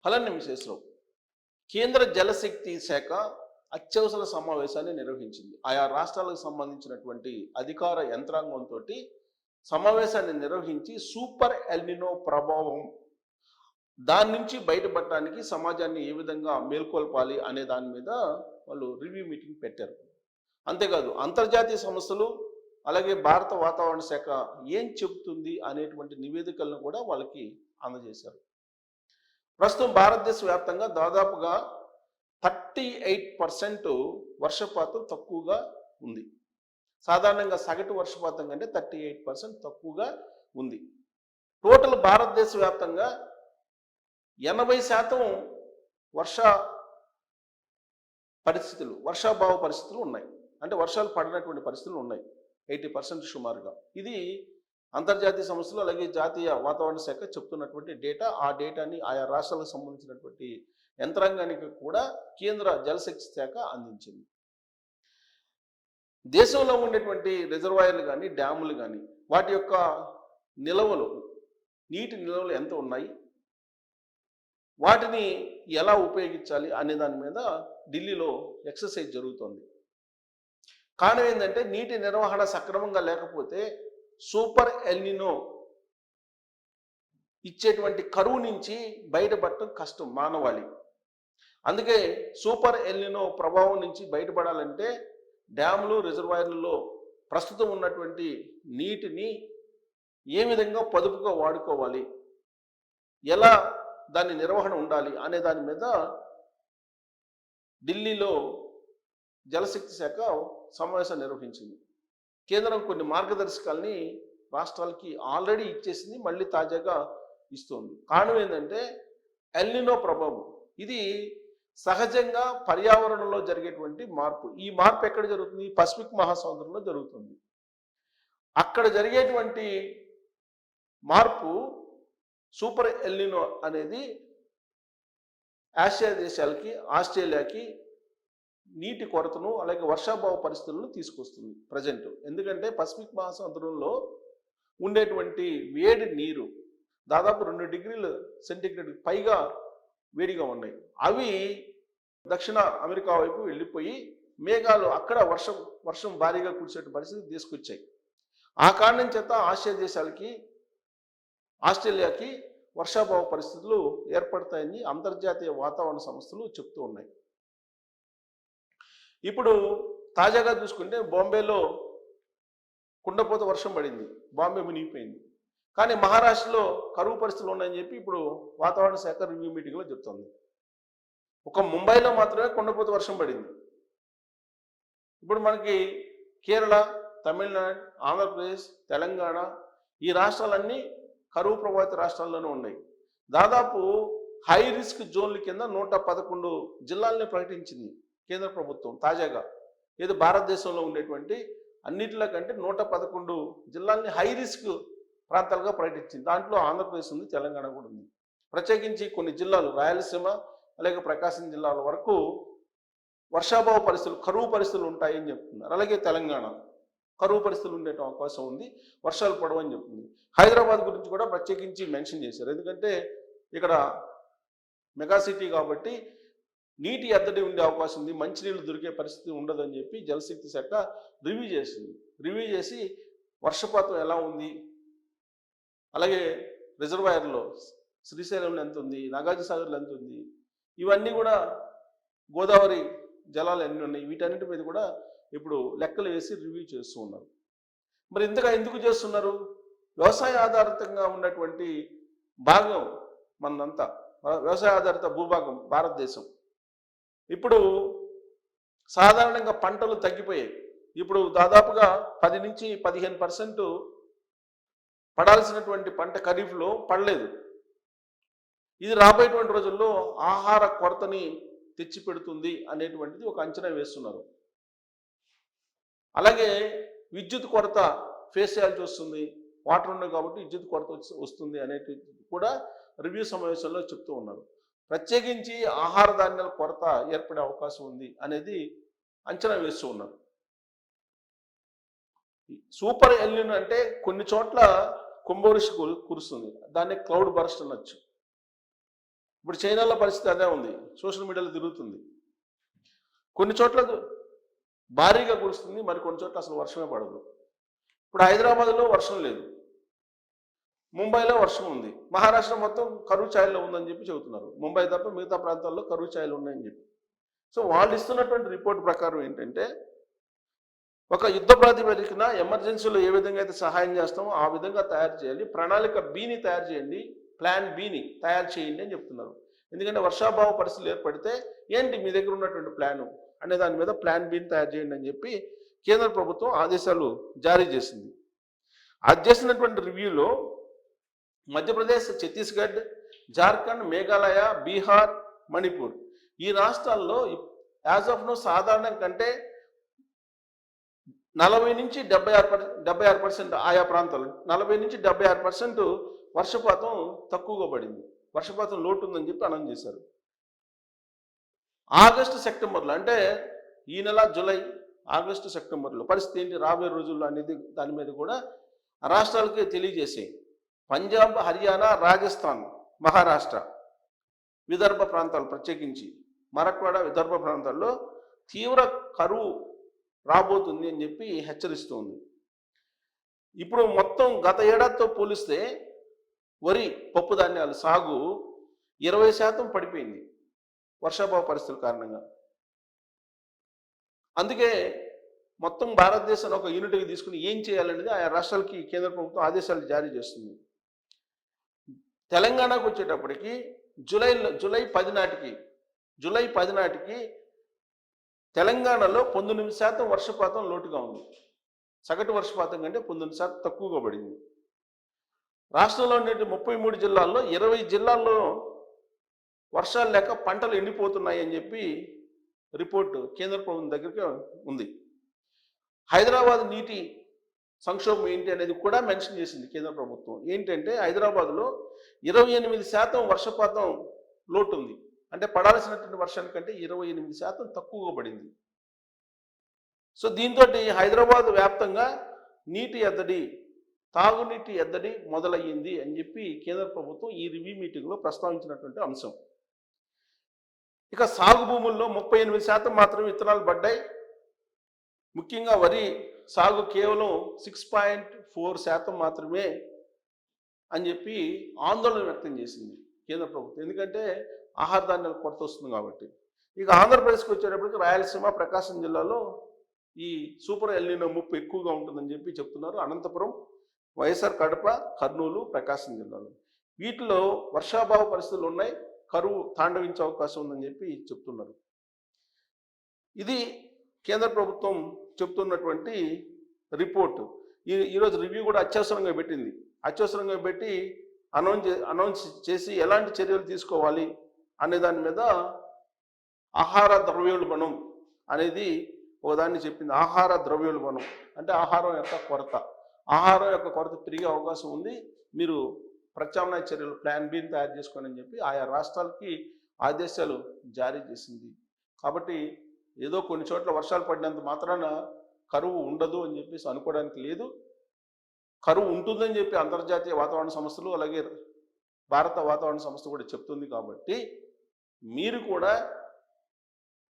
ఫలాన్ని మిసెస్లో కేంద్ర జలశక్తి శాఖ అత్యవసర సమావేశాన్ని నిర్వహించింది. ఆయా రాష్ట్రాలకు సంబంధించినటువంటి అధికార యంత్రాంగంతో సమావేశాన్ని నిర్వహించి సూపర్ ఎల్నినో ప్రభావం దాని నుంచి బయటపడటానికి సమాజాన్ని ఏ విధంగా మేల్కొల్పాలి అనే దాని మీద వాళ్ళు రివ్యూ మీటింగ్ పెట్టారు. అంతేకాదు అంతర్జాతీయ సంస్థలు అలాగే భారత వాతావరణ శాఖ ఏం చెబుతుంది అనేటువంటి నివేదికలను కూడా వాళ్ళకి అందజేశారు. ప్రస్తుతం భారతదేశ వ్యాప్తంగా దాదాపుగా 38% వర్షపాతం తక్కువగా ఉంది. సాధారణంగా సగటు వర్షపాతం కంటే 38% తక్కువగా ఉంది. టోటల్ భారతదేశ వ్యాప్తంగా 80% వర్షాభావ పరిస్థితులు ఉన్నాయి. అంటే వర్షాలు పడినటువంటి పరిస్థితులు ఉన్నాయి 80% సుమారుగా. ఇది అంతర్జాతీయ సంస్థలు అలాగే జాతీయ వాతావరణ శాఖ చెప్తున్నటువంటి డేటా. ఆ డేటాని ఆయా రాష్ట్రాలకు సంబంధించినటువంటి యంత్రాంగానికి కూడా కేంద్ర జలశక్తి శాఖ అందించింది. దేశంలో ఉండేటువంటి రిజర్వాయర్లు కానీ డ్యాములు కానీ వాటి యొక్క నీటి నిల్వలు ఎంత ఉన్నాయి, వాటిని ఎలా ఉపయోగించాలి అనే దాని మీద ఢిల్లీలో ఎక్సర్సైజ్ జరుగుతోంది. కారణం ఏంటంటే నీటి నిర్వహణ సక్రమంగా లేకపోతే సూపర్ ఎల్నినో ఇచ్చేటువంటి కరువు నుంచి బయటపడటం కష్టం మానవాళి. అందుకే సూపర్ ఎల్నినో ప్రభావం నుంచి బయటపడాలంటే డ్యాములు రిజర్వాయర్లలో ప్రస్తుతం ఉన్నటువంటి నీటిని ఏ విధంగా పొదుపుగా వాడుకోవాలి, ఎలా దాని నిర్వహణ ఉండాలి అనే దాని మీద ఢిల్లీలో జలశక్తి శాఖ సమావేశం నిర్వహించింది. కేంద్రం కొన్ని మార్గదర్శకాలని రాష్ట్రాలకి ఆల్రెడీ ఇచ్చేసింది, మళ్ళీ తాజాగా ఇస్తుంది. కారణం ఏంటంటే ఎల్నినో ప్రభావం. ఇది సహజంగా పర్యావరణంలో జరిగేటువంటి మార్పు. ఈ మార్పు ఎక్కడ జరుగుతుంది? పసిఫిక్ మహాసముద్రంలో జరుగుతుంది. అక్కడ జరిగేటువంటి మార్పు సూపర్ ఎల్నినో అనేది ఆసియా దేశాలకి ఆస్ట్రేలియాకి నీటి కొరతను అలాగే వర్షాభావ పరిస్థితులను తీసుకొస్తుంది ప్రజెంట్. ఎందుకంటే పసిఫిక్ మహాసముద్రంలో ఉండేటువంటి వేడి నీరు దాదాపు 2 డిగ్రీల సెంటీగ్రేడ్ పైగా వేడిగా ఉన్నాయి. అవి దక్షిణ అమెరికా వైపు వెళ్ళిపోయి మేఘాలు అక్కడ వర్షం భారీగా కురిసే పరిస్థితి తీసుకొచ్చాయి. ఆ కారణం చేత ఆసియా దేశాలకి ఆస్ట్రేలియాకి వర్షాభావ పరిస్థితులు ఏర్పడతాయని అంతర్జాతీయ వాతావరణ సంస్థలు చెప్తూ ఉన్నాయి. ఇప్పుడు తాజాగా చూసుకుంటే బాంబేలో కుండపోత వర్షం పడింది, బాంబే మునిగిపోయింది. కానీ మహారాష్ట్రలో కరువు పరిస్థితులు ఉన్నాయని చెప్పి ఇప్పుడు వాతావరణ శాఖ రివ్యూ మీటింగ్లో చెప్తుంది. ఒక ముంబైలో మాత్రమే కుండపోత వర్షం పడింది. ఇప్పుడు మనకి కేరళ, తమిళనాడు, ఆంధ్రప్రదేశ్, తెలంగాణ ఈ రాష్ట్రాలన్నీ కరువు ప్రభావిత రాష్ట్రాల్లోనే ఉన్నాయి. దాదాపు హై రిస్క్ జోన్ల కింద 111 జిల్లాలని ప్రకటించింది కేంద్ర ప్రభుత్వం తాజాగా. ఏదో భారతదేశంలో ఉండేటువంటి అన్నిటిలో కంటే 111 జిల్లాల్ని హై రిస్క్ ప్రాంతాలుగా ప్రకటించింది. దాంట్లో ఆంధ్రప్రదేశ్ ఉంది, తెలంగాణ కూడా ఉంది. ప్రత్యేకించి కొన్ని జిల్లాలు రాయలసీమ అలాగే ప్రకాశం జిల్లాల వరకు వర్షాభావ పరిస్థితులు, కరువు పరిస్థితులు ఉంటాయని చెప్తున్నారు. అలాగే తెలంగాణ కరువు పరిస్థితులు ఉండే అవకాశం ఉంది, వర్షాలు పడవని చెప్తుంది. హైదరాబాద్ గురించి కూడా ప్రత్యేకించి మెన్షన్ చేశారు. ఎందుకంటే ఇక్కడ మెగా సిటీ కాబట్టి నీటి ఎద్దడి ఉండే అవకాశం ఉంది, మంచినీళ్ళు దొరికే పరిస్థితి ఉండదని చెప్పి జలశక్తి శాఖ రివ్యూ చేసింది. రివ్యూ చేసి వర్షపాతం ఎలా ఉంది, అలాగే రిజర్వాయర్లో శ్రీశైలంలో ఎంత ఉంది, నాగార్జునసాగర్లో ఎంత ఉంది, ఇవన్నీ కూడా గోదావరి జలాలు ఎన్ని ఉన్నాయి, వీటన్నిటి మీద కూడా ఇప్పుడు లెక్కలు వేసి రివ్యూ చేస్తూ ఉన్నారు. మరి ఇంతగా ఎందుకు చేస్తున్నారు? వ్యవసాయ ఆధారితంగా ఉన్నటువంటి భాగం మనంతా, వ్యవసాయ ఆధారిత భూభాగం భారతదేశం. ఇప్పుడు సాధారణంగా పంటలు తగ్గిపోయాయి. ఇప్పుడు దాదాపుగా 10 నుంచి 15% పడాల్సినటువంటి పంట ఖరీఫ్లో పడలేదు. ఇది రాబోయేటువంటి రోజుల్లో ఆహార కొరతని తెచ్చిపెడుతుంది అనేటువంటిది ఒక అంచనా వేస్తున్నారు. అలాగే విద్యుత్ కొరత ఫేస్ చేయాల్సి వస్తుంది, వాటర్ ఉండదు కాబట్టి విద్యుత్ కొరత వస్తుంది అనేది కూడా రివ్యూ సమావేశంలో చెప్తూ ఉన్నారు. ప్రత్యేకించి ఆహార ధాన్యాల కొరత ఏర్పడే అవకాశం ఉంది అనేది అంచనా వేస్తూ ఉన్నారు. సూపర్ ఎల్నినో అంటే కొన్ని చోట్ల కుంభవృష్టి కురుస్తుంది, దాన్ని క్లౌడ్ బర్స్ట్ అనొచ్చు. ఇప్పుడు చైనాలో పరిస్థితి అదే ఉంది, సోషల్ మీడియాలో తిరుగుతుంది. కొన్ని చోట్ల భారీగా కురుస్తుంది, మరి కొన్ని చోట్ల అసలు వర్షమే పడదు. ఇప్పుడు హైదరాబాద్లో వర్షం లేదు, ముంబైలో వర్షం ఉంది, మహారాష్ట్ర మొత్తం కరువు ఛాయల్లో ఉందని చెప్పి చెబుతున్నారు. ముంబై తప్ప మిగతా ప్రాంతాల్లో కరువు ఛాయలు ఉన్నాయని చెప్పి. సో వాళ్ళు ఇస్తున్నటువంటి రిపోర్ట్ ప్రకారం ఏంటంటే, ఒక యుద్ధ ప్రాతిపదికన ఎమర్జెన్సీలో ఏ విధంగా అయితే సహాయం చేస్తామో ఆ విధంగా తయారు చేయాలి, ప్రణాళిక బిని తయారు చేయండి, ప్లాన్ బిని తయారు చేయండి అని చెప్తున్నారు. ఎందుకంటే వర్షాభావ పరిస్థితులు ఏర్పడితే ఏంటి మీ దగ్గర ఉన్నటువంటి ప్లాను అనే దాని మీద ప్లాన్ బిని తయారు చేయండి అని చెప్పి కేంద్ర ప్రభుత్వం ఆదేశాలు జారీ చేసింది. అది చేసినటువంటి రివ్యూలో మధ్యప్రదేశ్, ఛత్తీస్గఢ్, జార్ఖండ్, మేఘాలయ, బీహార్, మణిపూర్ ఈ రాష్ట్రాల్లో యాజ్ ఆఫ్ నో సాధారణం కంటే 40 నుంచి 76% ఆయా ప్రాంతాలు 40 నుంచి 76% వర్షపాతం తక్కువగా పడింది, వర్షపాతం లోటు ఉందని చెప్పి అనౌన్స్ చేశారు. ఆగస్టు, సెప్టెంబర్లో అంటే ఈ నెల జూలై, ఆగస్టు, సెప్టెంబర్లో పరిస్థితి ఏంటి రాబోయే రోజుల్లో అనేది దాని మీద కూడా రాష్ట్రాలకే తెలియజేసాయి. పంజాబ్, హర్యానా, రాజస్థాన్, మహారాష్ట్ర, విదర్భ ప్రాంతాలు ప్రత్యేకించి మరాఠ్వాడా, విదర్భ ప్రాంతాల్లో తీవ్ర కరువు రాబోతుంది అని చెప్పి హెచ్చరిస్తుంది. ఇప్పుడు మొత్తం గత ఏడాదితో పోలిస్తే వరి, పప్పు ధాన్యాలు సాగు 20% పడిపోయింది వర్షాభావ పరిస్థితుల కారణంగా. అందుకే మొత్తం భారతదేశాన్ని ఒక యూనిట్గా తీసుకుని ఏం చేయాలనేది ఆయా రాష్ట్రాలకి కేంద్ర ప్రభుత్వం ఆదేశాలు జారీ చేస్తుంది. తెలంగాణకు వచ్చేటప్పటికి జూలై 10 నాటికి తెలంగాణలో 19% వర్షపాతం లోటుగా ఉంది. సగటు వర్షపాతం కంటే 19% తక్కువగా పడింది. రాష్ట్రంలో ఉండే 33 జిల్లాల్లో 20 జిల్లాల్లో వర్షాలు లేక పంటలు ఎండిపోతున్నాయి అని చెప్పి రిపోర్టు కేంద్ర ప్రభుత్వం దగ్గరికి ఉంది. హైదరాబాద్ నీటి సంక్షోభం ఏంటి అనేది కూడా మెన్షన్ చేసింది కేంద్ర ప్రభుత్వం. ఏంటంటే హైదరాబాద్లో 28% వర్షపాతం లోటు ఉంది, అంటే పడాల్సినటువంటి వర్షానికంటే 28% తక్కువగా పడింది. సో దీంతో హైదరాబాద్ వ్యాప్తంగా నీటి ఎద్దడి, తాగునీటి ఎద్దడి మొదలయ్యింది అని చెప్పి కేంద్ర ప్రభుత్వం ఈ రివ్యూ మీటింగ్లో ప్రస్తావించినటువంటి అంశం. ఇక సాగు భూముల్లో 38% మాత్రమే విత్తనాలు పడ్డాయి. ముఖ్యంగా వరి సాగు కేవలం 6.4% మాత్రమే అని చెప్పి ఆందోళన వ్యక్తం చేసింది కేంద్ర ప్రభుత్వం. ఎందుకంటే ఆహార ధాన్యాల కొరత వస్తుంది కాబట్టి. ఇక ఆంధ్రప్రదేశ్కి వచ్చేటప్పటికి రాయలసీమ, ప్రకాశం జిల్లాలో ఈ సూపర్ ఎల్నినో ముప్పు ఎక్కువగా ఉంటుందని చెప్పి చెప్తున్నారు. అనంతపురం, వైఎస్ఆర్ కడప, కర్నూలు, ప్రకాశం జిల్లాలో వీటిలో వర్షాభావ పరిస్థితులు ఉన్నాయి, కరువు తాండవించే అవకాశం ఉందని చెప్పి చెప్తున్నారు. ఇది కేంద్ర ప్రభుత్వం చెప్తున్నటువంటి రిపోర్టు. ఈరోజు రివ్యూ కూడా అత్యవసరంగా పెట్టింది. అత్యవసరంగా పెట్టి అనౌన్స్ చేసి ఎలాంటి చర్యలు తీసుకోవాలి అనే దాని మీద ఆహార ద్రవ్యోల్బణం అనేది ఒకదాన్ని చెప్పింది. ఆహార ద్రవ్యోల్బణం అంటే ఆహారం యొక్క కొరత పెరిగే అవకాశం ఉంది, మీరు ప్రత్యామ్నాయ చర్యలు ప్లాన్ బిని తయారు చేసుకోండి అని చెప్పి ఆయా రాష్ట్రాలకి ఆదేశాలు జారీ చేసింది. కాబట్టి ఏదో కొన్ని చోట్ల వర్షాలు పడినంత మాత్రాన కరువు ఉండదు అని చెప్పేసి అనుకోవడానికి లేదు. కరువు ఉంటుందని చెప్పి అంతర్జాతీయ వాతావరణ సంస్థలు అలాగే భారత వాతావరణ సంస్థ కూడా చెప్తుంది. కాబట్టి మీరు కూడా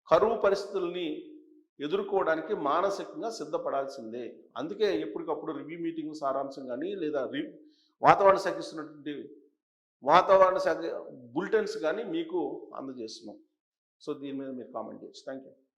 కరువు పరిస్థితుల్ని ఎదుర్కోవడానికి మానసికంగా సిద్ధపడాల్సిందే. అందుకే ఎప్పటికప్పుడు రివ్యూ మీటింగ్ సారాంశం కానీ లేదా వాతావరణ శాఖ ఇస్తున్నటువంటి వాతావరణ శాఖ బులెటిన్స్ కానీ మీకు అందజేస్తున్నాం. సో దీని మీద మీరు కామెంట్ చేయొచ్చు. Thank you.